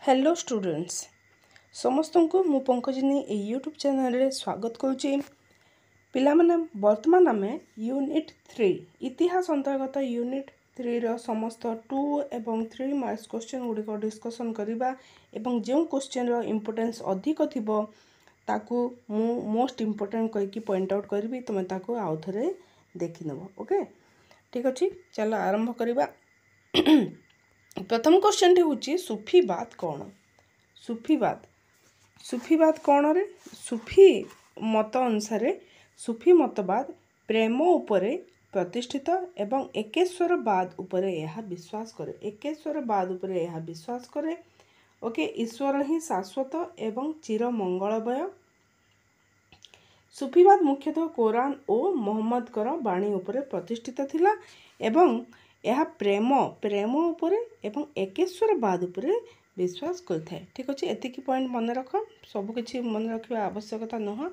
Hello students समस्त को मु पंकजिनी ए यूट्यूब चैनल रे स्वागत करुच्ची। पिला माने वर्तमान आम यूनिट 3 इतिहास अंतर्गत यूनिट 3 रो समस्त 2 एवं 3 मार्क्स क्वेश्चन गुड़िक डिस्कसन करवा एवं जो क्वेश्चन रो इम्पोर्टेंस अधिक थिबो ताकू मु मोस्ट इम्पोर्टेंट कहीकि पॉइंट आउट करी तुम ताकू आउ थरे देखि नबो। ओके ठीक अछि, चलो आरंभ करवा। प्रथम क्वेश्चन टी होची सूफीवाद कौन। सूफीवाद कौन रे? सूफी मत अनुसार सूफी मतवाद प्रेम उपरे प्रतिष्ठित एवं एकेश्वरवाद उपरे यह विश्वास करे। एकेश्वरवाद उपरे यह विश्वास करे। ओके, ईश्वर ही शाश्वत एवं चिर मंगलमय। सूफीवाद मुख्यतः कुरान और मोहम्मद कर बाणी उपरे प्रतिष्ठित थिला एवं यह प्रेम उपरे एवं एकेश्वरवाद उपरे विश्वास करता है। ठीक अच्छे, एतिकी पॉइंट मन रख, सबकि मन रखा आवश्यकता नुह।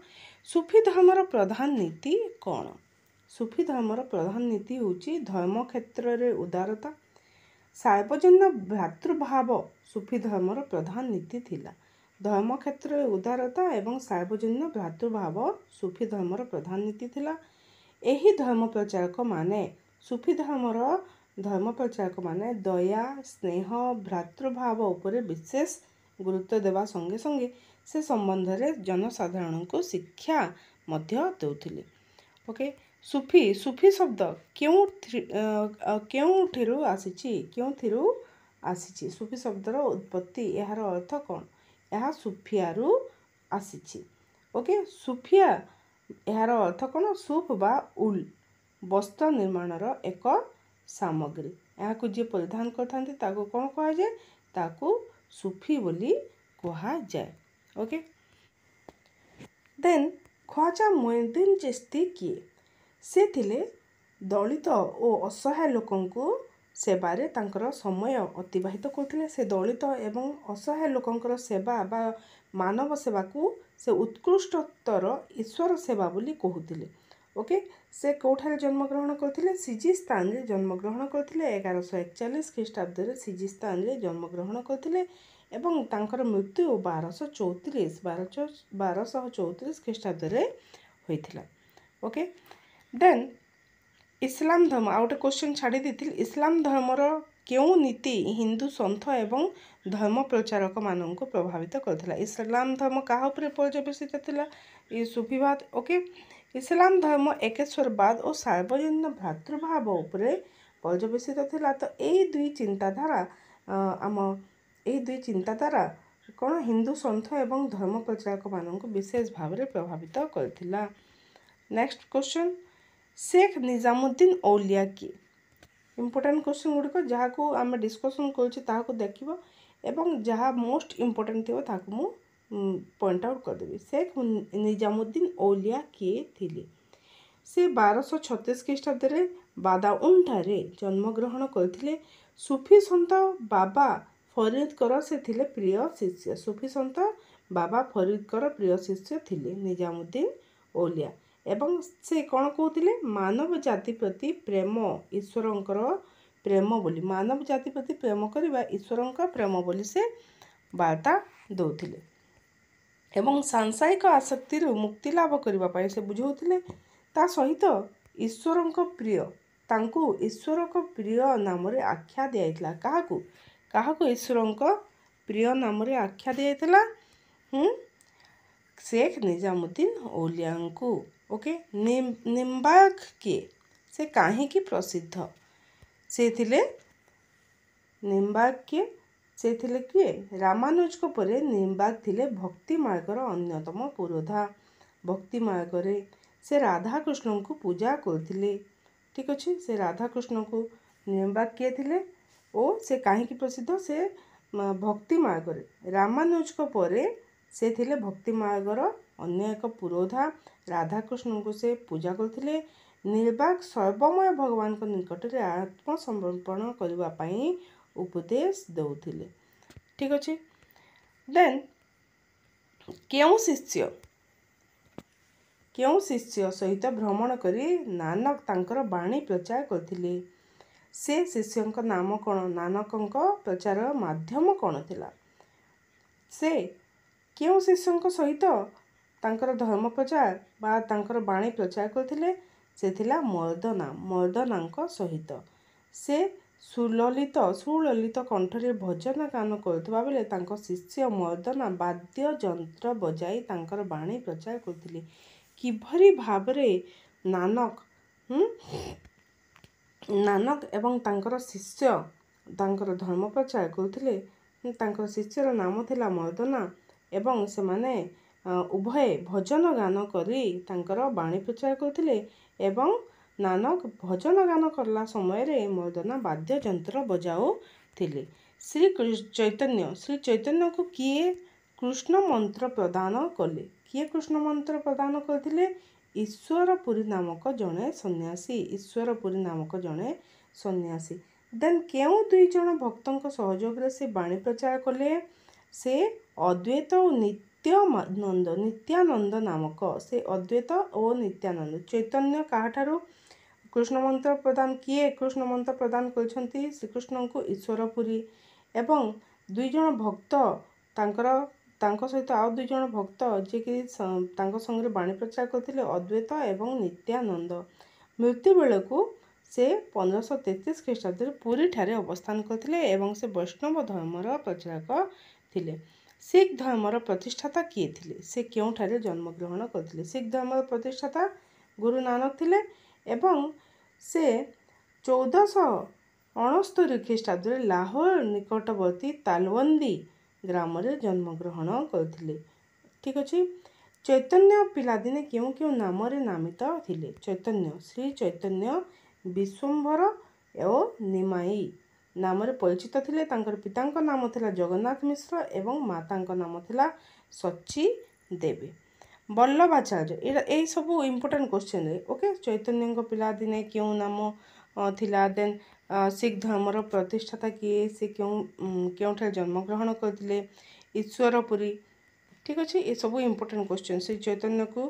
सूफी धर्मर प्रधान नीति कौन? सूफी धर्मर प्रधान नीति होची धर्म क्षेत्र रे उदारता, सार्वजन्य भ्रातृभाव। सूफी धर्मर प्रधान नीति थिला धर्म क्षेत्र रे उदारता एवं सार्वजन्य भ्रातृभाव सूफी धर्मर प्रधान नीति थिला। एही धर्म प्रचारक माने सूफी धर्म प्रचारक माने दया, स्नेह, भ्रातृभाव उपरे विशेष गुरुत्व देवा संगे संगे से संबंध में जनसाधारण को शिक्षा मध्य देउथिले। ओके, सूफी शब्द क्यों आसीची? सूफी शब्दर उत्पत्ति यार अर्थ कौन? यह सूफियारू आसीची। ओके, सूफिया यार अर्थ कौन? सूफ बा उल वस्त्र निर्माणर एक सामग्री। यहाँ जी परिधान करथांती ताको कौन कहा जाए? ताको सूफी बोली कहा जाए। ओके, देन ख्वाजा मोइनुद्दीन चिश्ती किए? से थिले दलित और असहाय लोकंकु सेवारे तांकर समय अतिबाहित करथिले। से दलित एवं असहाय लोकंकर सेवा बा मानव सेवा को से उत्कृष्टतर ईश्वर सेवा बोली कहूथिले। ओके, से कोठारे जन्मग्रहण करथिले? सिजिस्तान रे जन्मग्रहण करथिले। 1141 ख्रीष्टाब्द रे सिजिस्तान रे जन्मग्रहण करथिले एवं तांकर मृत्यु 1234 ख्रीष्टाब्द रे होइथिला। ओके, देन इस्लाम धर्म आ गोटे क्वेश्चन छाड़ी देथिल। इस्लाम धर्मर केउ नीति हिंदू संत एवं धर्म प्रचारक मानक प्रभावित करथिला? इस्लाम धर्म कहा उपरे पर्यवेसित थिला? ये सूफीवाद। ओके, इस्लाम धर्म एकेश्वरवाद और सार्वजन्य भ्रातृभाव उपरे पर्यवेसित थिला। तो यही दुई चिंताधारा कौन हिंदू संत एवं धर्म प्रचारक मानक विशेष भाव में प्रभावित करथिला। नेक्स्ट क्वेश्चन, शेख निजामुद्दीन औलिया किए? इम्पोर्टेंट क्वेश्चन गुड़िक जहाँ को आम डिस्कसन कर देखिबो एवं जहाँ मोस्ट इम्पोर्टेंट थी ताकू मु पॉइंट आउट करदेवी। शेख निजामुद्दीन औलिया किए थिले? से 1236 ख्रीष्टाब्द रे बादाउन ठारे जन्मग्रहण करथिले। सूफी संत बाबा फरीदकर से थिले प्रिय शिष्य। सूफी संत बाबा फरीदकर प्रिय शिष्य थिले निजामुद्दीन औलिया एवं से कौन कहते? मानव जाति प्रति प्रेम ईश्वरंकर प्रेम बोली, मानव जाति प्रति प्रेम करवा ईश्वरंकर प्रेम बोली से वार्ता दौथिले एवं सांसारिक आसक्ति मुक्ति लाभ करने से बुझाउथिले। ता सहित ईश्वरंक प्रिय तांकु ईश्वरक प्रिय नाम रे आख्या दिया। काहाकू ईश्वरंक प्रिय नाम रे आख्या दिया? शेख निजामुद्दीन औलिया को। ओके, निम्बार्क किए? से कहीं प्रसिद्ध? से थिले निम्बार्क किए? से थिले किए? रामानुज को परे निम्बार्क थिले भक्ति मार्गर अन्यतम पुरोधा। भक्ति मार्ग से राधाकृष्ण को पूजा करथिले। ठीक अच्छे, से राधाकृष्ण को निम्बार्क किए थिले और से कहीं प्रसिद्ध? से भक्ति मार्ग। रामानुज को परे से थिले भक्ति मार्गर अन्य एक पुरोधा। राधाकृष्ण को से पूजा करथिले। निर्बाक सर्वमय भगवान को निकट रे आत्मसमर्पण करबा पई उपदेश दउथिले। ठीक अच्छे, देन केउ शिष्य सहित भ्रमण करी नानक तांकर बाणी प्रचार करथिले? से शिष्यंक नाम कौन? नानकंक प्रचार माध्यम कौन थिला? से केउं शिष्यଙ୍କ ସହିତ ତାଙ୍କର ଧର୍ମ ପ୍ରଚାର ବା ତାଙ୍କର ବାଣୀ ପ୍ରଚାର କରିଥିଲେ? ସେ ଥିଲା ମର୍ଦ୍ଦନାଙ୍କ ସହିତ। ସେ ସୁଲଳିତ କଣ୍ଠରେ ଭଜନ ଗାନ କରୁଥିବା ବେଳେ ତାଙ୍କ ଶିଷ୍ୟ ମର୍ଦ୍ଦନା ବାଦ୍ୟଯନ୍ତ୍ର ବଜାଇ ତାଙ୍କର ବାଣୀ ପ୍ରଚାର କରୁଥିଲେ। କିଭଳି ଭାବରେ ନାନକ ଏବଂ ତାଙ୍କର ଶିଷ୍ୟ ତାଙ୍କର ଧର୍ମ ପ୍ରଚାର କରୁଥିଲେ? ତାଙ୍କର ଶିଷ୍ୟର ନାମ ଥିଲା ମର୍ଦ୍ଦନା ଏବଂ ସେମାନେ ଉଭୟ ଭଜନ ଗାନ କରି ତାଙ୍କର ବାଣୀ ପ୍ରଚାର କରୁଥିଲେ ଏବଂ ନାନକ ଭଜନ ଗାନ କଲା ସମୟରେ ମର୍ଦ୍ଦନା ବାଦ୍ୟଯନ୍ତ୍ର ବଜାଉଥିଲେ। ଶ୍ରୀ ଚୈତନ୍ୟକୁ କିଏ କୃଷ୍ଣ ମନ୍ତ୍ର ପ୍ରଦାନ କଲେ? କିଏ କୃଷ୍ଣ ମନ୍ତ୍ର ପ୍ରଦାନ କରିଥିଲେ? ଈଶ୍ୱରପୁରୀ ନାମକ ଜଣେ ସନ୍ନ୍ୟାସୀ। ଦେନ୍ କେଉଁ ଦୁଇ ଜଣ ଭକ୍ତଙ୍କ ସହଯୋଗରେ ସେ ବାଣୀ ପ୍ରଚାର କଲେ? ସେ ଅଦ୍ୱୈତ ଓ ନିତ୍ୟାନନ୍ଦ ନାମକ। ସେ ଅଦ୍ୱୈତ ଓ ନିତ୍ୟାନନ୍ଦ। ଚୈତନ୍ୟ କାହାଠାରୁ କୃଷ୍ଣ ମନ୍ତ୍ର ପ୍ରଦାନ କିଏ କୃଷ୍ଣ ମନ୍ତ୍ର ପ୍ରଦାନ କରିଛନ୍ତି? ଶ୍ରୀକୃଷ୍ଣଙ୍କୁ ଈଶ୍ୱରପୁରୀ। ଏବଂ ଦୁଇ ଜଣ ଭକ୍ତ ତାଙ୍କ ସହିତ ଆଉ ଦୁଇ ଜଣ ଭକ୍ତ ଯିଏକି ତାଙ୍କ ସଙ୍ଗରେ ବାଣୀ ପ୍ରଚାର କରିଥିଲେ ଅଦ୍ୱୈତ ଏବଂ ନିତ୍ୟାନନ୍ଦ। ମୃତ୍ୟୁ ବେଳକୁ ସେ 1533 ଖ୍ରୀଷ୍ଟାବ୍ଦରେ ପୁରୀଠାରେ ଅବସ୍ଥାନ କରିଥିଲେ ଏବଂ ସେ ବୈଷ୍ଣବ ଧର୍ମର ପ୍ରଚାରକ ଥିଲେ। ଶିଖ ଧର୍ମର ପ୍ରତିଷ୍ଠାତା କିଏ ଥିଲେ? ସେ କେଉଁଠାରେ ଜନ୍ମଗ୍ରହଣ କରିଥିଲେ? ଶିଖ ଧର୍ମର ପ୍ରତିଷ୍ଠାତା ଗୁରୁ ନାନକ ଥିଲେ ଏବଂ ସେ 1469 ଖ୍ରୀଷ୍ଟାବ୍ଦରେ ଲାହୋର ନିକଟବର୍ତ୍ତୀ ତାଲୱନ୍ଦି ଗ୍ରାମରେ ଜନ୍ମଗ୍ରହଣ କରିଥିଲେ। ଠିକ୍ ଅଛି। ଚୈତନ୍ୟ ପିଲାଦିନେ କେଉଁ କେଉଁ ନାମରେ ନାମିତ ଥିଲେ? ଶ୍ରୀ ଚୈତନ୍ୟ ବିଶ୍ୱମ୍ଭର ଓ ନିମାଇ ନାମରେ ପରିଚିତ ଥିଲେ। ତାଙ୍କର ପିତାଙ୍କ ନାମ ଥିଲା ଜଗନ୍ନାଥ ମିଶ୍ର ଏବଂ ମାତାଙ୍କ ନାମ ଥିଲା ସଚୀ ଦେବୀ। ବଲ୍ଲଭାଚାର୍ଯ୍ୟ, ଏଇ ସବୁ ଇମ୍ପୋର୍ଟାଣ୍ଟ କ୍ୱେଶ୍ଚନ୍। ଓକେ, ଚୈତନ୍ୟଙ୍କ ପିଲାଦିନେ କେଉଁ ନାମ ଥିଲା? ଦେନ୍ ଶିଖ ଧର୍ମର ପ୍ରତିଷ୍ଠାତା କିଏ? ସେ କେଉଁଠାରେ ଜନ୍ମଗ୍ରହଣ କରିଥିଲେ? ଈଶ୍ୱରପୁରୀ। ଠିକ୍ ଅଛି, ଏସବୁ ଇମ୍ପୋର୍ଟାଣ୍ଟ କ୍ୱେଶ୍ଚନ୍। ଶ୍ରୀ ଚୈତନ୍ୟକୁ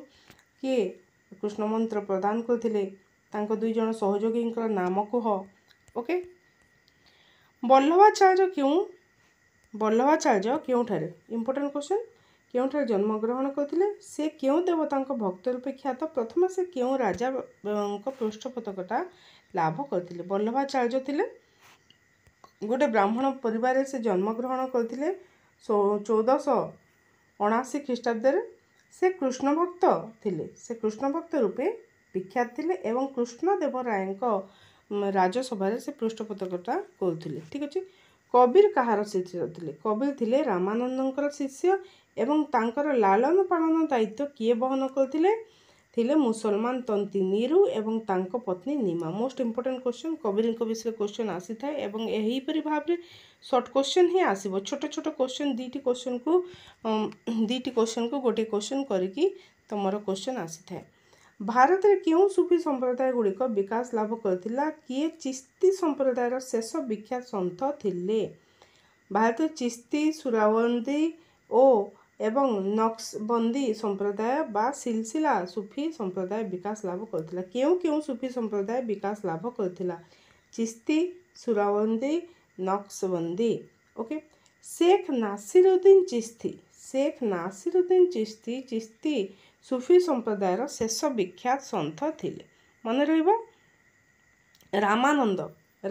କିଏ କୃଷ୍ଣ ମନ୍ତ୍ର ପ୍ରଦାନ କରିଥିଲେ? ତାଙ୍କ ଦୁଇ ଜଣ ସହଯୋଗୀଙ୍କର ନାମ କୁହ। ଓକେ, ବଲ୍ଲଭାଚାର୍ଯ୍ୟ କେଉଁଠାରେ? Important question. କେଉଁଠାରେ ଜନ୍ମଗ୍ରହଣ କରିଥିଲେ? ସେ କେଉଁ ଦେବତାଙ୍କ ଭକ୍ତ ରୂପେ ଖ୍ୟାତ? ପ୍ରଥମେ ସେ କେଉଁ ରାଜାଙ୍କ ପୃଷ୍ଠପୋଷକତା ଲାଭ କରିଥିଲେ? ବଲ୍ଲଭାଚାର୍ଯ୍ୟ ଥିଲେ ଗୋଟେ ବ୍ରାହ୍ମଣ ପରିବାରରେ ସେ ଜନ୍ମଗ୍ରହଣ କରିଥିଲେ 1479 ଖ୍ରୀଷ୍ଟାବ୍ଦରେ। ସେ କୃଷ୍ଣ ଭକ୍ତ ଥିଲେ। ସେ କୃଷ୍ଣ ଭକ୍ତ ରୂପେ ବିଖ୍ୟାତ ଥିଲେ ଏବଂ କୃଷ୍ଣଦେବରାୟଙ୍କ ରାଜସଭାରେ ସେ ପୃଷ୍ଠପୋଷକତା କରୁଥିଲେ। ଠିକ୍ ଅଛି। କବୀର କାହାର ଶିଷ୍ୟ ଥିଲେ? କବୀର ଥିଲେ ରାମାନନ୍ଦଙ୍କର ଶିଷ୍ୟ ଏବଂ ତାଙ୍କର ଲାଳନ ପାଳନ ଦାୟିତ୍ୱ କିଏ ବହନ କରିଥିଲେ? ଥିଲେ ମୁସଲମାନ ତନ୍ତୀ ନିରୁ ଏବଂ ତାଙ୍କ ପତ୍ନୀ ନିମା। Most important question. କବୀରଙ୍କ ବିଷୟରେ କ୍ୱେଶ୍ଚନ୍ ଆସିଥାଏ ଏବଂ ଏହିପରି ଭାବରେ ସର୍ଟ କ୍ୱେଶ୍ଚନ୍ ହିଁ ଆସିବ। ଛୋଟ ଛୋଟ କ୍ୱେଶ୍ଚନ୍ ଦୁଇଟି କ୍ୱେଶ୍ଚନ୍କୁ ଗୋଟିଏ କ୍ୱେଶ୍ଚନ୍ କରିକି ତୁମର କ୍ୱେଶ୍ଚନ୍ ଆସିଥାଏ। ଭାରତରେ କେଉଁ ସୁଫି ସମ୍ପ୍ରଦାୟ ଗୁଡ଼ିକ ବିକାଶ ଲାଭ କରିଥିଲା? କିଏ ଚିସ୍ତି ସମ୍ପ୍ରଦାୟର ଶେଷ ବିଖ୍ୟାତ ସନ୍ଥ ଥିଲେ? ଭାରତରେ ଚିସ୍ତି, ସୁରାବନ୍ଦୀ ଏବଂ ନକ୍ସବନ୍ଦୀ ସମ୍ପ୍ରଦାୟ ବା ସିଲସିଲା ସୁଫି ସମ୍ପ୍ରଦାୟ ବିକାଶ ଲାଭ କରିଥିଲା। କେଉଁ ସୁଫି ସମ୍ପ୍ରଦାୟ ବିକାଶ ଲାଭ କରିଥିଲା? ଚିସ୍ତି, ସୁରାବନ୍ଦୀ, ନକ୍ସବନ୍ଦୀ। ଓକେ, ଶେଖ୍ ନାସିରୁଦ୍ଦିନ୍ ଚିସ୍ତି ସୁଫି ସମ୍ପ୍ରଦାୟର ଶେଷ ବିଖ୍ୟାତ ସନ୍ଥ ଥିଲେ। ମନେ ରହିବ।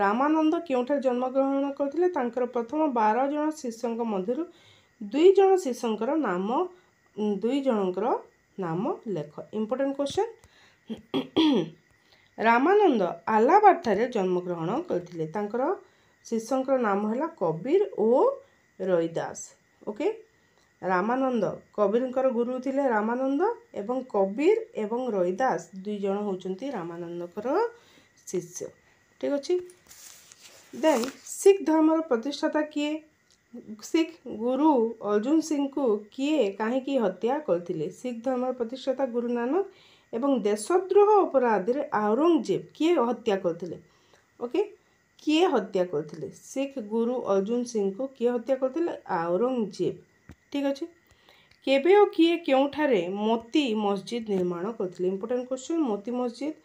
ରାମାନନ୍ଦ କେଉଁଠାରେ ଜନ୍ମଗ୍ରହଣ କରିଥିଲେ? ତାଙ୍କର ପ୍ରଥମ 12 ଜଣ ଶିଷ୍ୟଙ୍କ ମଧ୍ୟରୁ ଦୁଇ ଜଣଙ୍କର ନାମ ଲେଖ। Important question. ରାମାନନ୍ଦ ଆହ୍ଲାବାଦଠାରେ ଜନ୍ମଗ୍ରହଣ କରିଥିଲେ। ତାଙ୍କର ଶିଷ୍ୟଙ୍କର ନାମ ହେଲା କବୀର ଓ ରୈଦାସ। ଓକେ, ରାମାନନ୍ଦ, କବୀରଙ୍କର ଗୁରୁ ଥିଲେ ରାମାନନ୍ଦ ଏବଂ କବୀର ଏବଂ ରୈଦାସ ଦୁଇ ଜଣ ହେଉଛନ୍ତି ରାମାନନ୍ଦଙ୍କର ଶିଷ୍ୟ। ଠିକ୍ ଅଛି। ଦେନ୍ ଶିଖ ଧର୍ମର ପ୍ରତିଷ୍ଠାତା କିଏ? ଶିଖ ଗୁରୁ ଅର୍ଜୁନ ସିଂଙ୍କୁ କିଏ କାହିଁକି ହତ୍ୟା କରିଥିଲେ? ଶିଖ ଧର୍ମର ପ୍ରତିଷ୍ଠାତା ଗୁରୁ ନାନକ ଏବଂ ଦେଶଦ୍ରୋହ ଅପରାଧରେ ଔରଙ୍ଗଜେବ କିଏ ହତ୍ୟା କରିଥିଲେ? ଓକେ, କିଏ ହତ୍ୟା କରିଥିଲେ? ଶିଖ ଗୁରୁ ଅର୍ଜୁନ ସିଂଙ୍କୁ କିଏ ହତ୍ୟା କରିଥିଲେ? ଔରଙ୍ଗଜେବ। ଠିକ୍ ଅଛି। କେବେ ଓ କିଏ କେଉଁଠାରେ ମୋତି ମସଜିଦ୍ ନିର୍ମାଣ କରିଥିଲେ? Important question. ମୋତି ମସଜିଦ୍।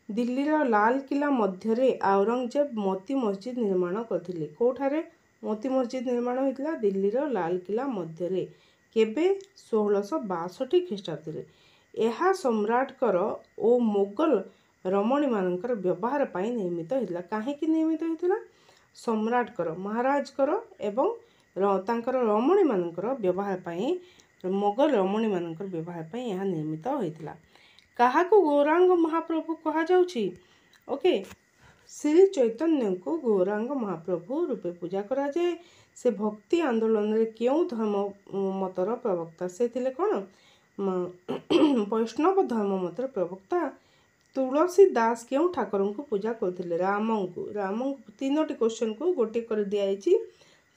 ଦିଲ୍ଲୀର ଲାଲକିଲ୍ଲା ମଧ୍ୟରେ ଔରଙ୍ଗଜେବ ମୋତି ମସଜିଦ୍ ନିର୍ମାଣ କରିଥିଲେ। କେଉଁଠାରେ? मोती मस्जिद निर्माण होता दिल्लीर लालकिला मध्य केबे 1662 ख्रीष्टाब्द यह सम्राटकर ओ मोगल रमणी मानकर व्यवहार पाई निर्मित होता। कहीं निर्मित होता सम्राटकर महाराजकर एवं तांकर रमणी मानकर व्यवहार पाई मोगल रमणी मानकर व्यवहार पाई यह निर्मित होता। काहाकू गौरांग महाप्रभु कहा जाउछि? ओके, श्री चैतन्य को गौरांग महाप्रभु रूपे पूजा करा जाए। से भक्ति आंदोलन रे क्यों धर्म मतर प्रवक्ता? से थिले कौन? वैष्णव धर्म मतर प्रवक्ता। तुलसी दास क्यों ठाकुर को पूजा करते? राम को। तीनोटी क्वेश्चन को गोटे कर दिखाई,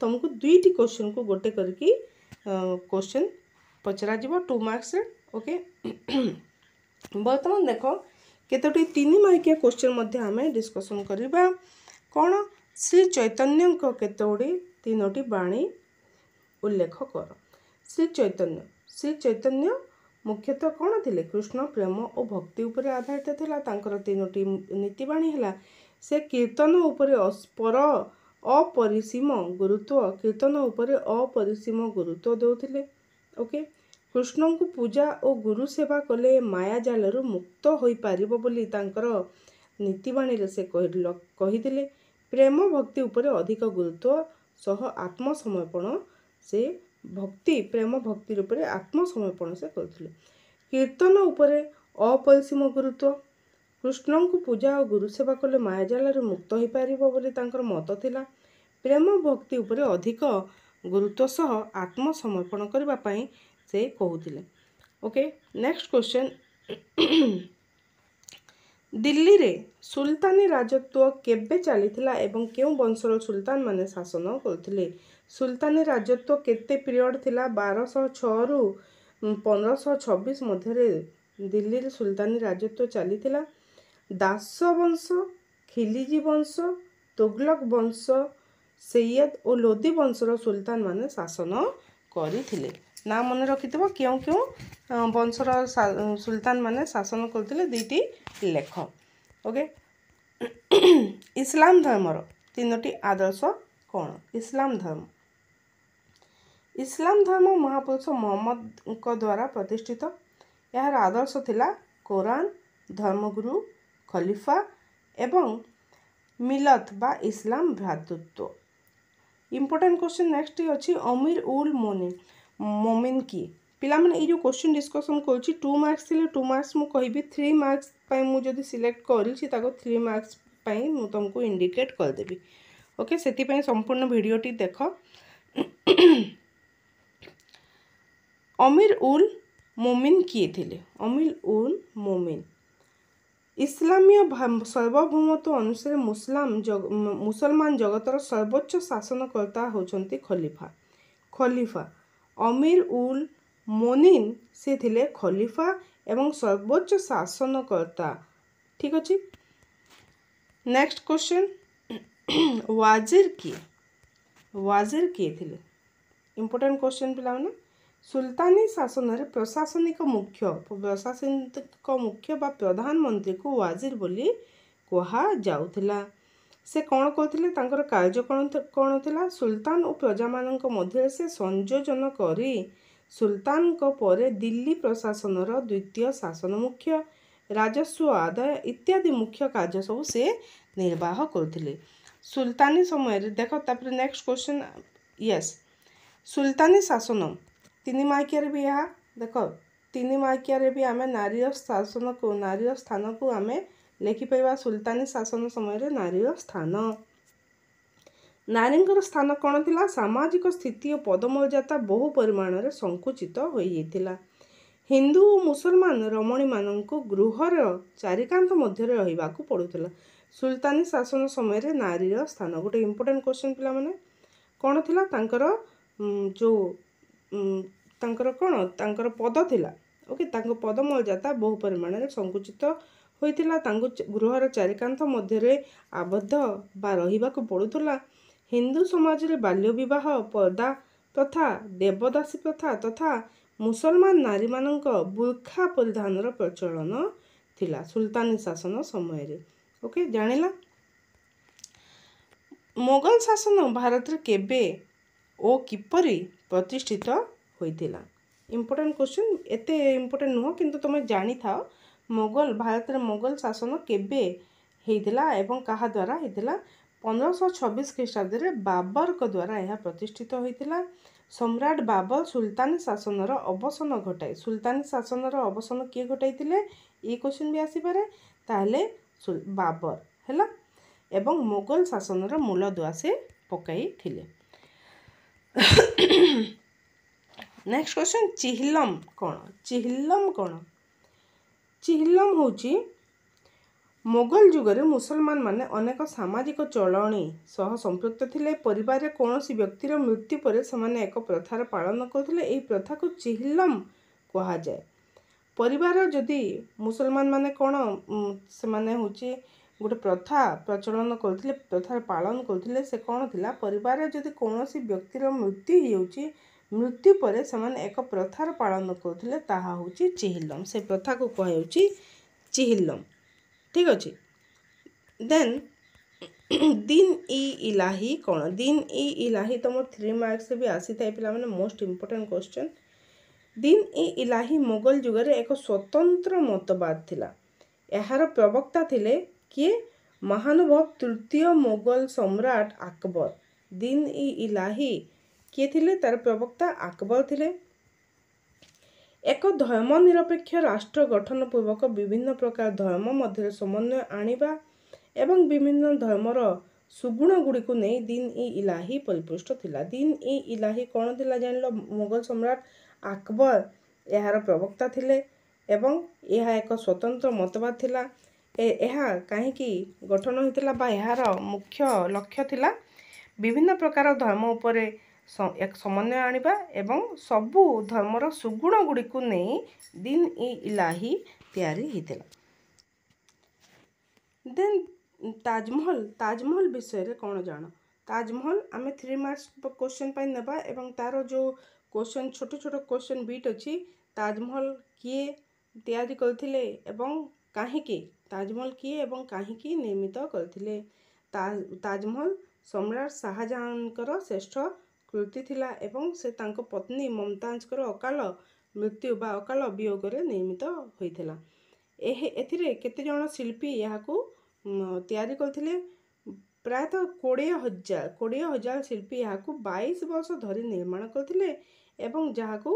तुमको दुईटी क्वेश्चन को गोटे करके क्वेश्चन पचरा जीवो 2 मार्क्स। ओके, बर्तमान देख केतोटी 3 मार्किया क्वेश्चन मध्य आमे डिस्कशन करिबा। कौन? श्री चैतन्य केतोटी 3टी बाणी उल्लेख कर। श्री चैतन्य मुख्यतः कौन थिले? कृष्ण प्रेम और भक्ति उपरे आधारित थिला। तांकर 3टी नीतिबाणी हला। से कीर्तन उपरे अपरिसीम गुरुत्व देउथिले। ओके, कृष्ण को पूजा और गुरु सेवा कले माया जालरू मुक्त होई पारिबो बोली तांकर नीतिबाणी रे से कहिदिले। प्रेम भक्ति उपरे अधिक गुरुत्व सह आत्मसमर्पण से भक्ति प्रेम भक्ति रूपे आत्मसमर्पण से करथिले। कीर्तन उपरे अपरिसीम गुरुत्व, कृष्ण को पूजा और गुरु सेवा कले माया जालरू मुक्त होई पारिबो बोली तांकर मत थिला। प्रेम भक्ति उपरे अधिक गुरुत्व सह आत्मसमर्पण करबा पई से कहूथिले। Okay, next question. दिल्ली रे सुल्तानी राजत्व केबे चलीथिला एवं केउं वंशर सुल्तान माने शासन करथिले? सुल्तानी राजत्व केते पीरियड थिला? 1206 रु 1526 मध्य दिल्ली रे सुल्तानी राजत्व चलीथिला। दास वंश, खिलजी वंश, तुगलक वंश, सैयद और लोदी वंशर सुल्तान माने शासन करथिले। ना मन रखिथबो क्यों क्यों वंशर सुल्तान माने शासन करथिले दुईटी लेख। ओके, इस्लाम धर्मर 3टी आदर्श कौन? इस्लाम धर्म महापुरुष मोहम्मद को द्वारा प्रतिष्ठित। यार आदर्श थिला कुरान, धर्मगुरु, खलीफा एवं मिलत बा इस्लाम भ्रातृत्व। इंपोर्टेंट क्वेश्चन नेक्स्ट अछि अमीर उल मोमिन की पिला माने ए जो क्वेश्चन डिस्कशन करछि 2 मार्क्स थिले 2 मार्क्स मु कहबी 3 मार्क्स पई मु जदी सिलेक्ट करिछि ताको 3 मार्क्स पई मु तुमको इंडिकेट कर देबी। ओके, सेति पई संपूर्ण वीडियोटी देख। अमीर उल मोमिन किए थिले? अमीर उल मोमिन इस्लामीय सार्वभौमत्व अनुसार मुसलमान जगतर सर्वोच्च शासनकर्ता होचंती खलीफा। अमीर उल मोमिन से थिले खलीफा एवं सर्वोच्च शासनकर्ता। ठीक अछि। नेक्स्ट क्वेश्चन, वाजिर किए थिले? इंपोर्टेंट क्वेश्चन पिला माने सुल्तानी शासन रे प्रशासनिक मुख्य बा प्रधानमंत्री को वाजिर बोली कहा जाउथिला। से कौन कहथिले? तांकर कार्य कौन थिला? सुल्तान और प्रजा मानक मध्य से संयोजन करी सुल्तान को परे दिल्ली प्रशासन रो द्वितीय शासन मुख्य, राजस्व आदाय इत्यादि मुख्य कार्य सब से निर्वाह करथिले। सुल्तानी समय रे देखो तापर नेक्स्ट क्वेश्चन। यस, सुल्तानी शासन 3 मार्किया रे भी यहाँ देखो 3 मार्किया रे भी आमे नारीर शासन को नारीर स्थान को आमे लेखि पाइबा। सुल्तानी शासन समय रे नारीर स्थान, नारींकर स्थान कौन थिला? सामाजिक स्थिति और पदमर्यादा बहु परिमाण रे संकुचित होई जाइतिला। हिंदू और मुसलमान रमणी माननको गृहर चारिकांत मध्य रहिबा को पड़ुथिला। सुल्तानी शासन समय रे नारीर स्थान गोटे इंपोर्टेंट क्वेश्चन पिला माने कौन थिला? तांकर कौन तांकर पद थिला। ओके, तांको पद मर्यादा बहु परिमाण रे संकुचित होइतिला। तांको गृहर चारिकांत मध्य रे आबद्ध बा रहिबा को पड़ुथिला। हिंदू समाज रे बाल्य विवाह, पर्दा प्रथा, देवदासी प्रथा तथा मुसलमान नारी मानक बुर्खा परिधान प्रचलन थिला सुल्तानी शासन समय रे। ओके, जानिला। ମୋଗଲ ଶାସନ ଭାରତରେ କେବେ ଓ କିପରି ପ୍ରତିଷ୍ଠିତ ହୋଇଥିଲା? ଇମ୍ପୋର୍ଟାଣ୍ଟ କ୍ୱେଶ୍ଚନ୍, ଏତେ ଇମ୍ପୋର୍ଟାଣ୍ଟ ନୁହଁ କିନ୍ତୁ ତୁମେ ଜାଣିଥାଅ ଭାରତରେ ମୋଗଲ ଶାସନ କେବେ ହେଇଥିଲା ଏବଂ କାହା ଦ୍ୱାରା ହେଇଥିଲା। 1526 ଖ୍ରୀଷ୍ଟାବ୍ଦରେ ବାବରଙ୍କ ଦ୍ୱାରା ଏହା ପ୍ରତିଷ୍ଠିତ ହୋଇଥିଲା। ସମ୍ରାଟ ବାବର ସୁଲତାନୀ ଶାସନର ଅବସାନ ଘଟାଇ ସୁଲତାନୀ ଶାସନର ଅବସାନ କିଏ ଘଟାଇଥିଲେ? ଏଇ କ୍ୱେଶ୍ଚନ୍ ବି ଆସିପାରେ। ତାହେଲେ ବାବର ହେଲା ଏବଂ ମୋଗଲ ଶାସନର ମୂଳଦୁଆ ସେ ପକାଇଥିଲେ। ନେକ୍ସଟ କ୍ୱେଶ୍ଚନ୍, ଚିହ୍ଲମ କ'ଣ? ଚିହ୍ଲମ କ'ଣ? ଚିହ୍ଲମ ହେଉଛି ମୋଗଲ ଯୁଗରେ ମୁସଲମାନ ମାନେ ଅନେକ ସାମାଜିକ ଚଳଣି ସହ ସମ୍ପୃକ୍ତ ଥିଲେ। ପରିବାରରେ କୌଣସି ବ୍ୟକ୍ତିର ମୃତ୍ୟୁ ପରେ ସେମାନେ ଏକ ପ୍ରଥାର ପାଳନ କରୁଥିଲେ। ଏହି ପ୍ରଥାକୁ ଚିହ୍ଲମ କୁହାଯାଏ। ପରିବାର ଯଦି ମୁସଲମାନ ମାନେ କ'ଣ ସେମାନେ ହେଉଛି ଗୋଟେ ପ୍ରଥା ପ୍ରଚଳନ କରୁଥିଲେ, ପ୍ରଥାର ପାଳନ କରୁଥିଲେ। ସେ କ'ଣ ଥିଲା, ପରିବାରରେ ଯଦି କୌଣସି ବ୍ୟକ୍ତିର ମୃତ୍ୟୁ ହେଇଯାଉଛି, ମୃତ୍ୟୁ ପରେ ସେମାନେ ଏକ ପ୍ରଥାର ପାଳନ କରୁଥିଲେ, ତାହା ହେଉଛି ଚିହ୍ଲମ। ସେ ପ୍ରଥାକୁ କୁହାଯାଉଛି ଚିହ୍ଲମ। ଠିକ୍ ଅଛି। ଦେନ୍ ଦିନ୍ ଇ ଇଲାହି କ'ଣ? ଦିନ୍ ଇ ଇଲାହି ତୁମର 3 ମାର୍କସରେ ବି ଆସିଥାଏ ପିଲାମାନେ, ମୋଷ୍ଟ ଇମ୍ପୋର୍ଟାଣ୍ଟ କ୍ୱେଶ୍ଚନ୍। ଦିନ୍ ଇ ଇଲାହି ମୋଗଲ ଯୁଗରେ ଏକ ସ୍ୱତନ୍ତ୍ର ମତବାଦ ଥିଲା। ଏହାର ପ୍ରବକ୍ତା ଥିଲେ କିଏ? ମହାନୁଭବ ତୃତୀୟ ମୋଗଲ ସମ୍ରାଟ ଆକବର। ଦିନ୍ ଇ ଇଲାହି କିଏ ଥିଲେ? ତାର ପ୍ରବକ୍ତା ଆକବର ଥିଲେ। ଏକ ଧର୍ମ ନିରପେକ୍ଷ ରାଷ୍ଟ୍ର ଗଠନ ପୂର୍ବକ ବିଭିନ୍ନ ପ୍ରକାର ଧର୍ମ ମଧ୍ୟରେ ସମନ୍ୱୟ ଆଣିବା ଏବଂ ବିଭିନ୍ନ ଧର୍ମର ସୁଗୁଣ ଗୁଡ଼ିକୁ ନେଇ ଦିନ୍ ଇ ଇଲାହି ପରିପୃଷ୍ଟ ଥିଲା। ଦିନ୍ ଇ ଇଲାହି କ'ଣ ଥିଲା ଜାଣିଲ? ମୋଗଲ ସମ୍ରାଟ ଆକବର ଏହାର ପ୍ରବକ୍ତା ଥିଲେ ଏବଂ ଏହା ଏକ ସ୍ୱତନ୍ତ୍ର ମତବାଦ ଥିଲା। ଏହା କାହିଁକି ଗଠନ ହୋଇଥିଲା ବା ଏହାର ମୁଖ୍ୟ ଲକ୍ଷ୍ୟ ଥିଲା ବିଭିନ୍ନ ପ୍ରକାର ଧର୍ମ ଉପରେ ଏକ ସମନ୍ୱୟ ଆଣିବା ଏବଂ ସବୁ ଧର୍ମର ସୁଗୁଣ ଗୁଡ଼ିକୁ ନେଇ ଦିନ୍ ଇ ଇଲାହି ତିଆରି ହୋଇଥିଲା। ଦେନ୍ ତାଜମହଲ ବିଷୟରେ କ'ଣ ଜାଣ? ତାଜମହଲ ଆମେ 3 ମାର୍କସ କ୍ୱେଶ୍ଚନ୍ ପାଇଁ ନେବା ଏବଂ ତାର ଯେଉଁ କ୍ୱେଶ୍ଚନ୍ ଛୋଟ ଛୋଟ କ୍ୱେଶ୍ଚନ୍ ବିଟ୍ ଅଛି, ତାଜମହଲ କିଏ ତିଆରି କରିଥିଲେ ଏବଂ କାହିଁକି? ତାଜମହଲ କିଏ ଏବଂ କାହିଁକି ନିର୍ମିତ କରିଥିଲେ? ତାଜମହଲ ସମ୍ରାଟ ଶାହାଜାହାନଙ୍କର ଶ୍ରେଷ୍ଠ କୃତି ଥିଲା ଏବଂ ସେ ତାଙ୍କ ପତ୍ନୀ ମମତାଜଙ୍କର ଅକାଳ ମୃତ୍ୟୁ ବା ଅକାଳ ବିୟୋଗରେ ନିର୍ମିତ ହୋଇଥିଲା। ଏଥିରେ କେତେଜଣ ଶିଳ୍ପୀ ଏହାକୁ ତିଆରି କରିଥିଲେ? ପ୍ରାୟତଃ 20,000 ଶିଳ୍ପୀ ଏହାକୁ 22 ବର୍ଷ ଧରି ନିର୍ମାଣ କରିଥିଲେ ଏବଂ ଯାହାକୁ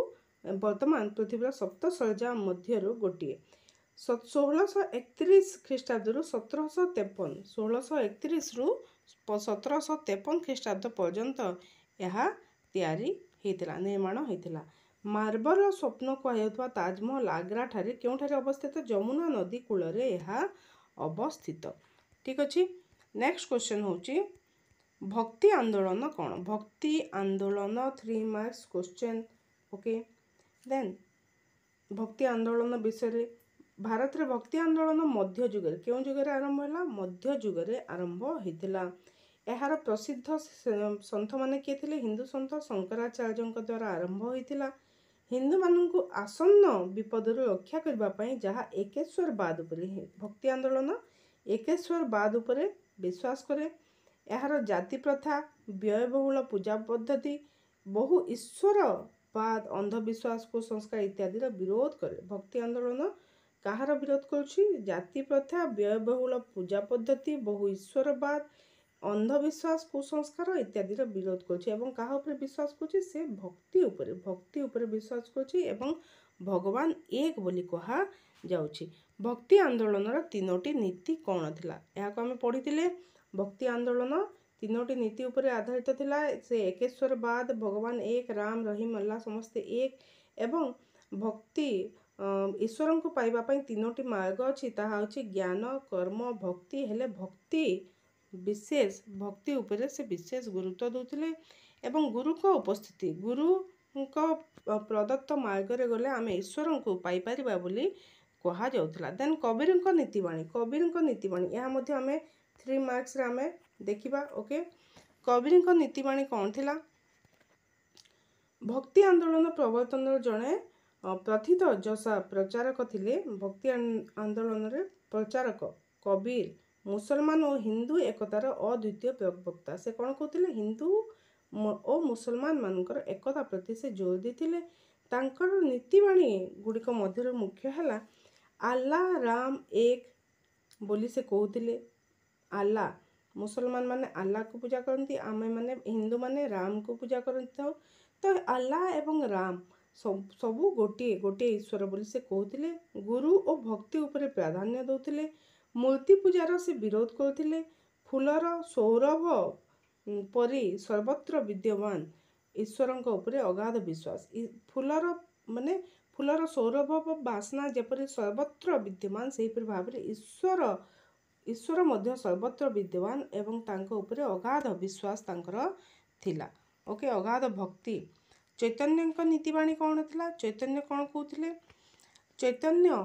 ବର୍ତ୍ତମାନ ପୃଥିବୀର 7 ଶଯ୍ୟା ମଧ୍ୟରୁ ଗୋଟିଏ। 1631 ଖ୍ରୀଷ୍ଟାବ୍ଦରୁ 1753 ଖ୍ରୀଷ୍ଟାବ୍ଦ ପର୍ଯ୍ୟନ୍ତ ଏହା ତିଆରି ହୋଇଥିଲା, ନିର୍ମାଣ ହୋଇଥିଲା। ମାର୍ବଲର ସ୍ୱପ୍ନ କୁହାଯାଉଥିବା ତାଜମହଲ ଆଗ୍ରାଠାରେ କେଉଁଠାରେ ଅବସ୍ଥିତ? ଯମୁନା ନଦୀ କୂଳରେ ଏହା ଅବସ୍ଥିତ। ଠିକ୍ ଅଛି। ନେକ୍ସଟ କ୍ୱେଶ୍ଚନ୍ ହେଉଛି ଭକ୍ତି ଆନ୍ଦୋଳନ କ'ଣ? ଭକ୍ତି ଆନ୍ଦୋଳନ 3 ମାର୍କସ କ୍ୱେଶ୍ଚନ୍। ଓକେ। ଦେନ୍ ଭକ୍ତି ଆନ୍ଦୋଳନ ବିଷୟରେ, ଭାରତରେ ଭକ୍ତି ଆନ୍ଦୋଳନ ମଧ୍ୟଯୁଗରେ କେଉଁ ଯୁଗରେ ଆରମ୍ଭ ହେଲା? ମଧ୍ୟଯୁଗରେ ଆରମ୍ଭ ହୋଇଥିଲା। ଏହାର ପ୍ରସିଦ୍ଧ ସନ୍ଥମାନେ କିଏ ଥିଲେ? ହିନ୍ଦୁ ସନ୍ଥ ଶଙ୍କରାଚାର୍ଯ୍ୟଙ୍କ ଦ୍ୱାରା ଆରମ୍ଭ ହୋଇଥିଲା। ହିନ୍ଦୁମାନଙ୍କୁ ଆସନ୍ନ ବିପଦରୁ ରକ୍ଷା କରିବା ପାଇଁ ଯାହା ଏକେଶ୍ୱରବାଦ ଉପରେ, ଭକ୍ତି ଆନ୍ଦୋଳନ ଏକେଶ୍ୱରବାଦ ଉପରେ ବିଶ୍ୱାସ କରେ। ଏହାର ଜାତି ପ୍ରଥା, ବ୍ୟୟବହୁଳ ପୂଜା ପଦ୍ଧତି, ବହୁ ଈଶ୍ୱରବାଦ, ଅନ୍ଧବିଶ୍ୱାସ, କୁସଂସ୍କାର ଇତ୍ୟାଦିର ବିରୋଧ କରେ। ଭକ୍ତି ଆନ୍ଦୋଳନ କାହାର ବିରୋଧ କରୁଛି? ଜାତି ପ୍ରଥା, ବ୍ୟୟବହୁଳ ପୂଜା ପଦ୍ଧତି, ବହୁ ଈଶ୍ୱରବାଦ, ଅନ୍ଧବିଶ୍ୱାସ, କୁସଂସ୍କାର ଇତ୍ୟାଦିର ବିରୋଧ କରୁଛି ଏବଂ କାହା ଉପରେ ବିଶ୍ୱାସ କରୁଛି? ସେ ଭକ୍ତି ଉପରେ ବିଶ୍ୱାସ କରୁଛି ଏବଂ ଭଗବାନ ଏକ ବୋଲି କୁହାଯାଉଛି। ଭକ୍ତି ଆନ୍ଦୋଳନର 3ଟି ନୀତି କ'ଣ ଥିଲା? ଏହାକୁ ଆମେ ପଢ଼ିଥିଲେ। ଭକ୍ତି ଆନ୍ଦୋଳନ 3ଟି ନୀତି ଉପରେ ଆଧାରିତ ଥିଲା। ସେ ଏକେଶ୍ୱରବାଦ, ଭଗବାନ ଏକ, ରାମ ରହିମ ଅଲ୍ଲାହ ସମସ୍ତେ ଏକ ଏବଂ ଭକ୍ତି ଈଶ୍ୱରଙ୍କୁ ପାଇବା ପାଇଁ 3ଟି ମାର୍ଗ ଅଛି, ତାହା ହେଉଛି ଜ୍ଞାନ, କର୍ମ, ଭକ୍ତି। ହେଲେ ଭକ୍ତି ଉପରେ ସେ ବିଶେଷ ଗୁରୁତ୍ୱ ଦେଉଥିଲେ ଏବଂ ଗୁରୁଙ୍କ ଉପସ୍ଥିତି, ଗୁରୁଙ୍କ ପ୍ରଦତ୍ତ ମାର୍ଗରେ ଗଲେ ଆମେ ଈଶ୍ୱରଙ୍କୁ ପାଇପାରିବା ବୋଲି କୁହାଯାଉଥିଲା। ଦେନ୍ କବୀରଙ୍କ ନୀତିବାଣୀ ଏହା ମଧ୍ୟ ଆମେ 3 ମାର୍କସରେ ଆମେ ଦେଖିବା। ଓକେ। କବୀରଙ୍କ ନୀତିବାଣୀ କ'ଣ ଥିଲା? ଭକ୍ତି ଆନ୍ଦୋଳନ ପ୍ରବର୍ତ୍ତନର ଜଣେ ପ୍ରଥିତ ଯଶା ପ୍ରଚାରକ ଥିଲେ। ଭକ୍ତି ଆନ୍ଦୋଳନରେ ପ୍ରଚାରକ କବୀର मुसलमान और हिंदू एकतार अद्वितीय प्रवक्ता। से कौन कहते हिंदू और मुसलमान मानकर एकता प्रति से जोर देते। तांकर नीतिवाणी गुड़िक मध्य मुख्य है आल्ला राम एक बोली से कहते। आल्ला मुसलमान माने आल्ला को पूजा करती, आमे माने हिंदू माने राम को पूजा करता। तो आल्ला एवं राम सबू गोटे गोटे ईश्वर बोली से कहते। गुरु और भक्ति उपर प्राधान्य दौले। मूर्ति पूजार से विरोध करते। फूलर सौरभ परी सर्वत्र विद्यमान ईश्वर उपर अगाध विश्वास। फूलर माने फूलर सौरभ बासना जेपरी सर्वत्र विद्यमान से भाव ईश्वर मध्य सर्वत्र विद्यमान एवं तांको उपरे अगाध विश्वास तांकर थिला। ओके, अगाध भक्ति। चैतन्य नीतिवाणी कौन थिला? चैतन्य कौन कहते? चैतन्य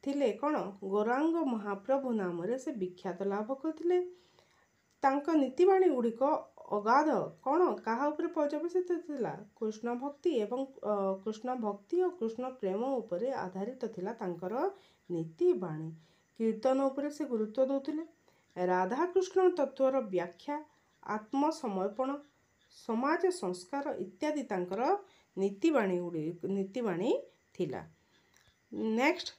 थिले कौन गौरांग महाप्रभु नाम रे से विख्यात लाभ करथिले। तांका नीतिवाणी गुड़िक अगाध कौन कहा उपरे पर्यवेसित थिला? कृष्ण भक्ति एवं कृष्ण भक्ति और कृष्ण प्रेम उपरे आधारित थिला तांकर नीतिवाणी। कीर्तन उपरे से गुरुत्व दौले। राधा कृष्ण तत्वर व्याख्या, आत्मसमर्पण, समाज संस्कार इत्यादि तांकर नीतिवाणी थिला। Next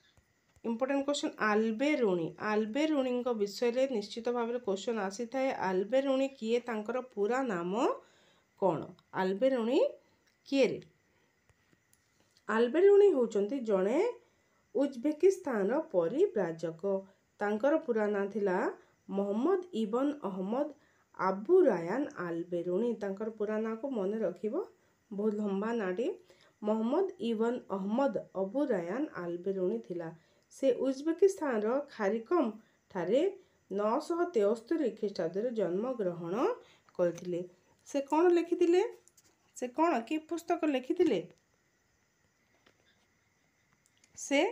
important question Alberuni. Alberuni विषय रे निश्चित भाव में क्वेश्चन आसी थाए। आल्बेरुनी किए तांकर पूरा नाम कौन? आल्बेरुनी किए रे? आल्बेरुनी होचंती जणे उज्बेकिस्तान परिव्राजक। तांकर पूरा ना थिला मोहम्मद इबन अहमद आबू रायान आल्बेरुनी। तांकर पूरा ना को मन रखिबो, बहुत लंबा नाटी। मोहम्मद इबन अहमद अबू रायान आल्बेरुनी थिला। से उज्बेकिस्तान खारिकम ठारे 973 ख्रीष्टाब्द जन्म ग्रहण करथिले। से कौन लिखिथिले? से कौन कि पुस्तक लिखिथिले? से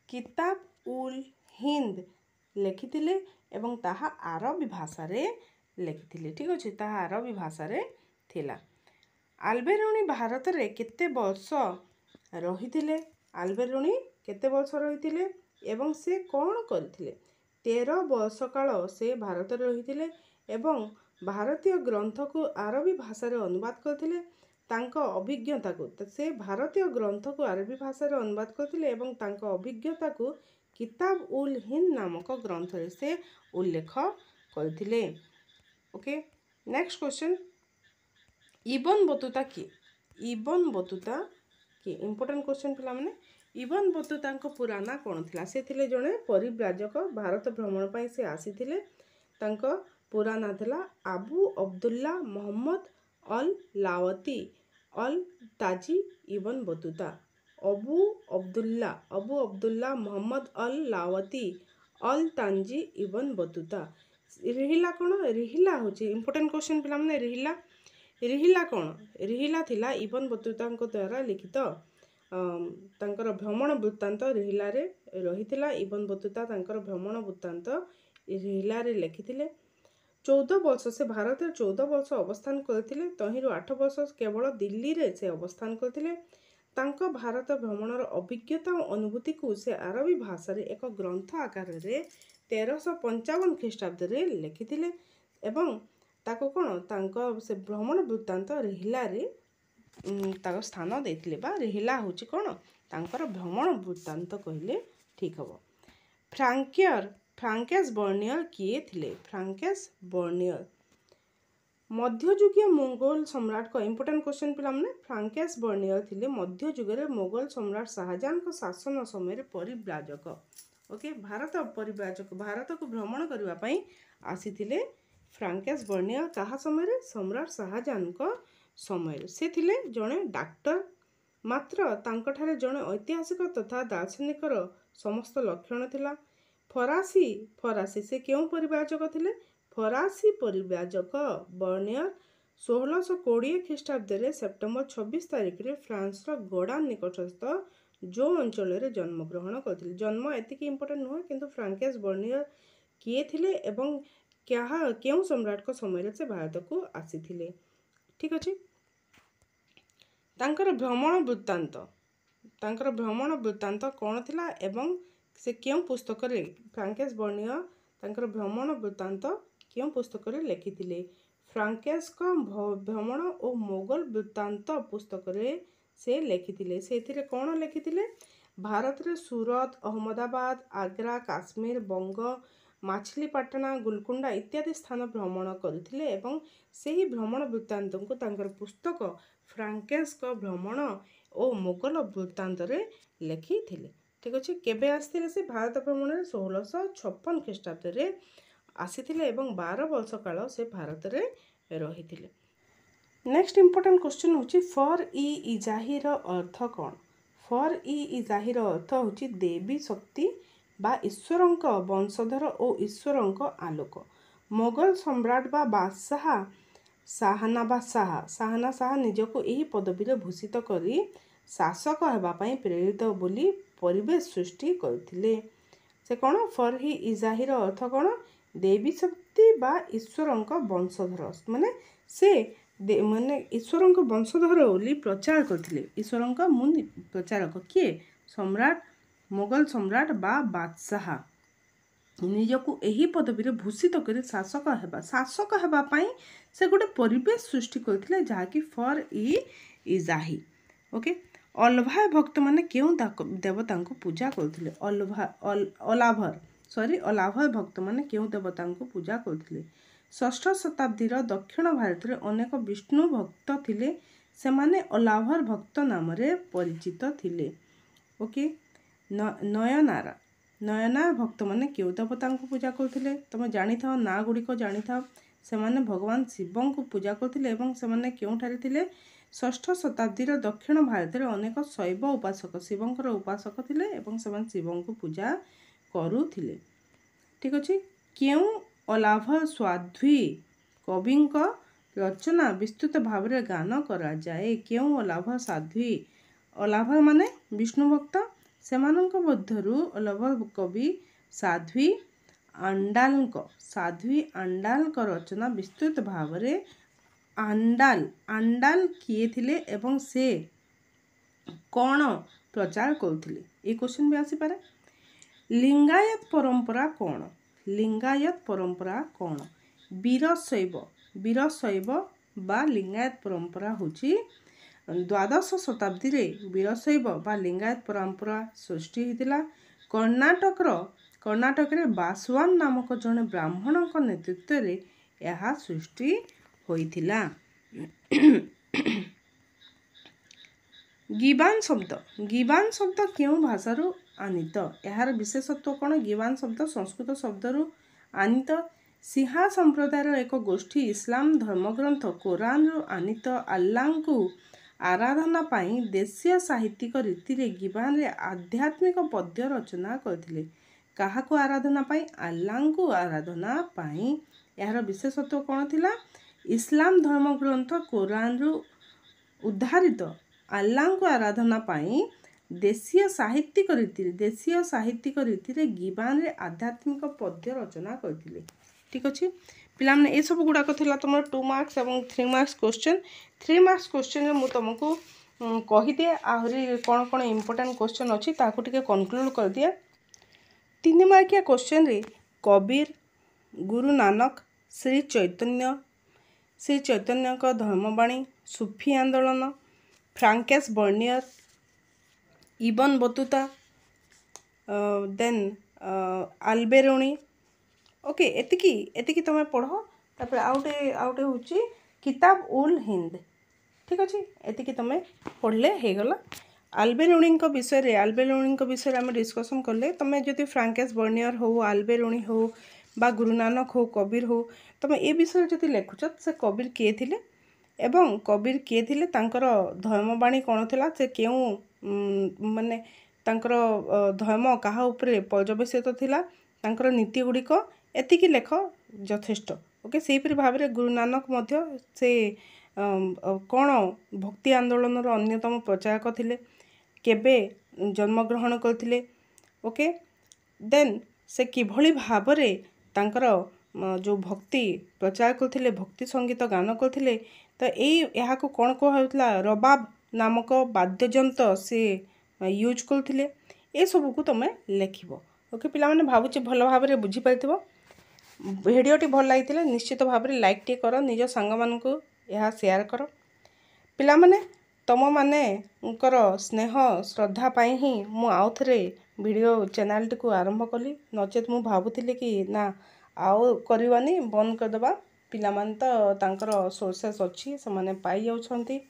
किताब उल हिंद लिखिथिले एवं ताहा आरबी भाषा रे लिखिथिले। ठीक अछि, ताहा आरबी भाषा रे थिला। आल्बेरुनी भारत रे केते वर्ष रहिथिले? आल्बेरुनी केते वर्ष रहिथिले एवं से कौन करथिले? 13 वर्ष काल से भारत रे रहिथिले एवं भारतीय ग्रंथ को आरबी भाषा रे अनुवाद करथिले। तांको अभिज्ञता को से भारतीय ग्रंथ को आरबी भाषा रे अनुवाद करथिले एवं तांको अभिज्ञता को किताब उल हिंद नामक ग्रंथ रे से उल्लेख करथिले। Okay, next question Ibn Battuta किए? इबन बतूता किए? इंपोर्टेंट क्वेश्चन पिला माने। इबन बतूता को पूरा ना कौन थिला? से थिले जणे परिव्राजक, भारत भ्रमण पाई से आसीथिले। तांको पूरा ना थिला आबू अब्दुल्ला मोहम्मद अल लावती अल ताजी इबन बतूता। अबू अब्दुल्ला मोहम्मद अल लावती अल तांजी इबन बतूता। रिहिला कौन? रिहिला होची इंपोर्टेंट क्वेश्चन पिला माने। रिहिला कौन? रिहिला थिला इबन बतूता द्वारा लिखित तांकर भ्रमण वृत्तांत रिहिला रे रहिथिला। इबन बतूता तांकर भ्रमण वृत्तांत रिहिला रे लिखिथिले। 14 वर्ष से भारत रे 14 वर्ष अवस्थान करथिले। तहिरु 8 वर्ष केवल दिल्ली रे से अवस्थान करथिले। तांको भारत भ्रमणर अभिज्ञता और अनुभूति को से आरबी भाषा रे एक ग्रंथ आकार रे 1355 ख्रीष्टाब्द रे लिखिथिले एवं ताको कोन तांको से भ्रमण वृत्तांत रिहिला रे ताको स्थान देथिले बा रिहिला होची कोन तांकर भ्रमण वृत्तांत कहिले ठीक हबो। फ्रांकेस बर्नियर किए थिले? फ्रांकेस बर्नियर मध्ययुगीय मोगल सम्राट को इंपोर्टेंट क्वेश्चन पिला माने। फ्रांकेस बर्नियर थिले मध्ययुग रे मोगल सम्राट शाहजहां को शासन समय रे परिव्राजक। ओके, भारत परिव्राजक, भारत को भ्रमण करबा पई आसीथिले फ्रांकेस बर्नियर। कहा समय रे? सम्राट शाहजहां को समय रे। से थिले जणे डॉक्टर, मात्र तांकठारे जणे ऐतिहासिक तथा दार्शनिकर समस्त लक्षण थिला। फरासी से क्यों परिव्राजक थिले? फरासी परिव्राजक बर्नियर 1620 ख्रीष्टाब्द रे सेप्टेम्बर 26 तारिख रे फ्रांस रो गोडान निकटस्थ जो अंचल रे जन्म ग्रहण करथिले। जन्म एतिकी इंपोर्टेंट नुह, किंतु फ्रांकेस बर्नियर किए थिले एवं क्यों सम्राट को समय रे से भारत को आसीथिले। ठीक अछि, तांकर भ्रमण वृत्तांत कौन थिला एवं से क्यों पुस्तक रे फ्रांकेस बर्नियर ତାଙ୍କର ଭ୍ରମଣ ବୃତ୍ତାନ୍ତ କେଉଁ ପୁସ୍ତକରେ ଲେଖିଥିଲେ? ଫ୍ରାଙ୍କେସ୍ଙ୍କ ଭ୍ରମଣ ଓ ମୋଗଲ ବୃତ୍ତାନ୍ତ ପୁସ୍ତକରେ ସେ ଲେଖିଥିଲେ। ସେଥିରେ କ'ଣ ଲେଖିଥିଲେ? ଭାରତରେ ସୁରତ, ଅହମ୍ମଦାବାଦ, ଆଗ୍ରା, କାଶ୍ମୀର, ବଙ୍ଗ, ମାଛଲିପାଟଣା, ଗୁଲକୁଣ୍ଡା ଇତ୍ୟାଦି ସ୍ଥାନ ଭ୍ରମଣ କରିଥିଲେ ଏବଂ ସେହି ଭ୍ରମଣ ବୃତ୍ତାନ୍ତକୁ ତାଙ୍କର ପୁସ୍ତକ ଫ୍ରାଙ୍କେସ୍ଙ୍କ ଭ୍ରମଣ ଓ ମୋଗଲ ବୃତ୍ତାନ୍ତରେ ଲେଖିଥିଲେ। ଠିକ୍ ଅଛି। କେବେ ଆସିଥିଲେ ସେ? ଭାରତ ଭ୍ରମଣରେ 1656 ଖ୍ରୀଷ୍ଟାବ୍ଦରେ ଆସିଥିଲେ ଏବଂ 12 ବର୍ଷ କାଳ ସେ ଭାରତରେ ରହିଥିଲେ। ନେକ୍ସଟ ଇମ୍ପୋର୍ଟାଣ୍ଟ କ୍ୱେଶ୍ଚନ୍ ହେଉଛି ଫର୍ ଇ ଇଜାହିର ଅର୍ଥ କ'ଣ? ଫର୍ ଇ ଇଜାହିର ଅର୍ଥ ହେଉଛି ଦେବୀ ଶକ୍ତି ବା ଈଶ୍ୱରଙ୍କ ବଂଶଧର ଓ ଈଶ୍ୱରଙ୍କ ଆଲୋକ। ମୋଗଲ ସମ୍ରାଟ ବା ବାଦଶାହ ଶାହାନାବାଦ ନିଜକୁ ଏହି ପଦବୀରେ ଭୂଷିତ କରି ଶାସକ ହେବା ପାଇଁ ପ୍ରେରିତ ବୋଲି ପରିବେଶ ସୃଷ୍ଟି କରିଥିଲେ। ସେ କ'ଣ? ଫର୍ ହି ଇଜାହିର ଅର୍ଥ କ'ଣ? ଦେବୀ ଶକ୍ତି ବା ଈଶ୍ୱରଙ୍କ ବଂଶଧର, ମାନେ ସେ ଈଶ୍ୱରଙ୍କ ବଂଶଧର ବୋଲି ପ୍ରଚାର କରିଥିଲେ। ଈଶ୍ୱରଙ୍କ ପ୍ରଚାରକ କିଏ? ସମ୍ରାଟ, ମୋଗଲ ସମ୍ରାଟ ବା ବାଦଶାହ ନିଜକୁ ଏହି ପଦବୀରେ ଭୂଷିତ କରି ଶାସକ ହେବା ପାଇଁ ସେ ଗୋଟେ ପରିବେଶ ସୃଷ୍ଟି କରିଥିଲେ, ଯାହାକି ଫର୍ ଇ ଇଜାହି। ଓକେ। ଅଲଭାୟ ଭକ୍ତମାନେ କେଉଁ ଦେବତାଙ୍କୁ ପୂଜା କରୁଥିଲେ? ଅଲାଭୟ ଭକ୍ତମାନେ କେଉଁ ଦେବତାଙ୍କୁ ପୂଜା କରୁଥିଲେ? ଷଷ୍ଠ ଶତାବ୍ଦୀର ଦକ୍ଷିଣ ଭାରତରେ ଅନେକ ବିଷ୍ଣୁ ଭକ୍ତ ଥିଲେ, ସେମାନେ ଅଲାଭର ଭକ୍ତ ନାମରେ ପରିଚିତ ଥିଲେ। ଓକେ। ନୟନାର ଭକ୍ତମାନେ କେଉଁ ଦେବତାଙ୍କୁ ପୂଜା କରୁଥିଲେ? ତୁମେ ଜାଣିଥାଅ, ନାଁ ଗୁଡ଼ିକ ଜାଣିଥାଅ। ସେମାନେ ଭଗବାନ ଶିବଙ୍କୁ ପୂଜା କରୁଥିଲେ ଏବଂ ସେମାନେ କେଉଁଠାରେ ଥିଲେ? ଷଷ୍ଠ ଶତାବ୍ଦୀର ଦକ୍ଷିଣ ଭାରତରେ ଅନେକ ଶୈବ ଉପାସକ ଶିବଙ୍କର ଉପାସକ ଥିଲେ ଏବଂ ସେମାନେ ଶିବଙ୍କୁ ପୂଜା କରୁଥିଲେ। ଠିକ୍ ଅଛି। କେଉଁ ଅଲାଭ ସ୍ୱାଧ୍ୱୀ କବିଙ୍କ ରଚନା ବିସ୍ତୃତ ଭାବରେ ଗାନ କରାଯାଏ? କେଉଁ ଅଲାଭ ସାଧ୍ୱୀ? ଅଲାଭ ମାନେ ବିଷ୍ଣୁ ଭକ୍ତ, ସେମାନଙ୍କ ମଧ୍ୟରୁ ଅଲାଭ କବି ସାଧ୍ୱୀ ଆଣ୍ଡାଲଙ୍କ ରଚନା ବିସ୍ତୃତ ଭାବରେ ଆଣ୍ଡାଲ କିଏ ଥିଲେ ଏବଂ ସେ କ'ଣ ପ୍ରଚାର କରୁଥିଲେ? এই କୋଶ୍ଚିନ୍ ବି ଆସିପାରେ। ଲିଙ୍ଗାୟତ ପରମ୍ପରା କ'ଣ? ଲିଙ୍ଗାୟତ ପରମ୍ପରା କ'ଣ? ବୀରଶୈବ ବା ଲିଙ୍ଗାୟତ ପରମ୍ପରା ହେଉଛି ଦ୍ୱାଦଶ ଶତାବ୍ଦୀରେ ବୀରଶୈବ ବା ଲିଙ୍ଗାୟତ ପରମ୍ପରା ସୃଷ୍ଟି ହୋଇଥିଲା। କର୍ଣ୍ଣାଟକରେ ବାସୱାନ ନାମକ ଜଣେ ବ୍ରାହ୍ମଣଙ୍କ ନେତୃତ୍ୱରେ ଏହା ସୃଷ୍ଟି ହୋଇଥିଲା। ଗିବାନ ଶବ୍ଦ କେଉଁ ଭାଷାରୁ ଆନିତ? ଏହାର ବିଶେଷତ୍ୱ କ'ଣ? ଗିବାନ ଶବ୍ଦ ସଂସ୍କୃତ ଶବ୍ଦରୁ ଆନିତ। ସିହା ସମ୍ପ୍ରଦାୟର ଏକ ଗୋଷ୍ଠୀ ଇସଲାମ ଧର୍ମଗ୍ରନ୍ଥ କୋରାନରୁ ଆନିତ ଆଲ୍ଲାହଙ୍କୁ ଆରାଧନା ପାଇଁ ଦେଶୀୟ ସାହିତ୍ୟିକ ରୀତିରେ ଗିବାନରେ ଆଧ୍ୟାତ୍ମିକ ପଦ୍ୟ ରଚନା କରିଥିଲେ। କାହାକୁ ଆରାଧନା ପାଇଁ? ଆଲ୍ଲାହଙ୍କୁ ଆରାଧନା ପାଇଁ। ଏହାର ବିଶେଷତ୍ୱ କ'ଣ ଥିଲା? ଇସଲାମ ଧର୍ମଗ୍ରନ୍ଥ କୋରାନରୁ ଉଦ୍ଧାରିତ ଆଲ୍ଲାହଙ୍କୁ ଆରାଧନା ପାଇଁ ଦେଶୀୟ ସାହିତ୍ୟିକ ରୀତିରେ ଗିବାନରେ ଆଧ୍ୟାତ୍ମିକ ପଦ୍ୟ ରଚନା କରିଥିଲେ। ଠିକ୍ ଅଛି ପିଲାମାନେ, ଏସବୁ ଗୁଡ଼ାକ ଥିଲା ତୁମର 2 ମାର୍କସ୍ ଏବଂ 3 ମାର୍କସ୍ କ୍ୱେଶ୍ଚନ୍। 3 ମାର୍କସ୍ କ୍ୱେଶ୍ଚନ୍ରେ ମୁଁ ତୁମକୁ କହିଦିଏ ଆହୁରି କ'ଣ କ'ଣ ଇମ୍ପୋର୍ଟାଣ୍ଟ କ୍ୱେଶ୍ଚନ୍ ଅଛି ତାକୁ ଟିକେ କନକ୍ଲୁଡ଼ କରିଦିଏ। 3 ମାର୍କିଆ କ୍ୱେଶ୍ଚନ୍ରେ କବୀର, ଗୁରୁ ନାନକ, ଶ୍ରୀ ଚୈତନ୍ୟଙ୍କ ଧର୍ମବାଣୀ, ସୁଫି ଆନ୍ଦୋଳନ, ଫ୍ରାଙ୍କେସ୍ ବର୍ନିୟର, ଇବନ ବତୁତା, ଦେନ୍ ଆଲବେରୁଣି। ଓକେ, ଏତିକି ତୁମେ ପଢ଼। ତାପରେ ଆଉ ଗୋଟେ ହେଉଛି କିତାବ ଉଲ୍ ହିନ୍ଦ। ଠିକ୍ ଅଛି, ଏତିକି ତୁମେ ପଢ଼ିଲେ ହେଇଗଲା। ଆଲବେରୁଣିଙ୍କ ବିଷୟରେ ଆମେ ଡିସ୍କସନ୍ କଲେ। ତୁମେ ଯଦି ଫ୍ରାଙ୍କେସ୍ ବର୍ନିୟର ହଉ, ଆଲବେରୁଣି ହଉ ବା ଗୁରୁ ନାନକ ହଉ, କବୀର ହଉ, ତୁମେ ଏ ବିଷୟରେ ଯଦି ଲେଖୁଛ ସେ କବୀର କିଏ ଥିଲେ, ତାଙ୍କର ଧର୍ମବାଣୀ କ'ଣ ଥିଲା, ସେ କେଉଁ ତାଙ୍କର ଧର୍ମ କାହା ଉପରେ ପର୍ଯ୍ୟବେସିତ ଥିଲା, ତାଙ୍କର ନୀତି ଗୁଡ଼ିକ, ଏତିକି ଲେଖ ଯଥେଷ୍ଟ। ଓକେ, ସେହିପରି ଭାବରେ ଗୁରୁ ନାନକ ମଧ୍ୟ ସେ କ'ଣ ଭକ୍ତି ଆନ୍ଦୋଳନର ଅନ୍ୟତମ ପ୍ରଚାରକ ଥିଲେ, କେବେ ଜନ୍ମଗ୍ରହଣ କରିଥିଲେ। ଓକେ, ଦେନ୍ ସେ କିଭଳି ଭାବରେ ତାଙ୍କର ଯେଉଁ ଭକ୍ତି ପ୍ରଚାର କରୁଥିଲେ, ଭକ୍ତି ସଙ୍ଗୀତ ଗାନ କରୁଥିଲେ, ତ ଏହାକୁ କ'ଣ କୁହାଯାଉଥିଲା? ରବାବ ନାମକ ବାଦ୍ୟଯନ୍ତ୍ର ସେ ୟୁଜ୍ କରୁଥିଲେ। ଏସବୁକୁ ତୁମେ ଲେଖିବ। ଓକେ ପିଲାମାନେ, ଭାବୁଛି ଭଲ ଭାବରେ ବୁଝିପାରିଥିବ। भिडियोटी भल लगी निश्चित भाव में लाइक टी कर निज सांग मानू यह शेयर कर पिलामाने तुम मानेकर स्नेह श्रद्धा पाई ही मु आउ थे वीडियो चैनल टी को आरंभ कली नचेत मु भावुली कि ना आउ करवानी बंद करदे पिलामान तो तांकर सोर्सेस अच्छी से पाई जाउछंती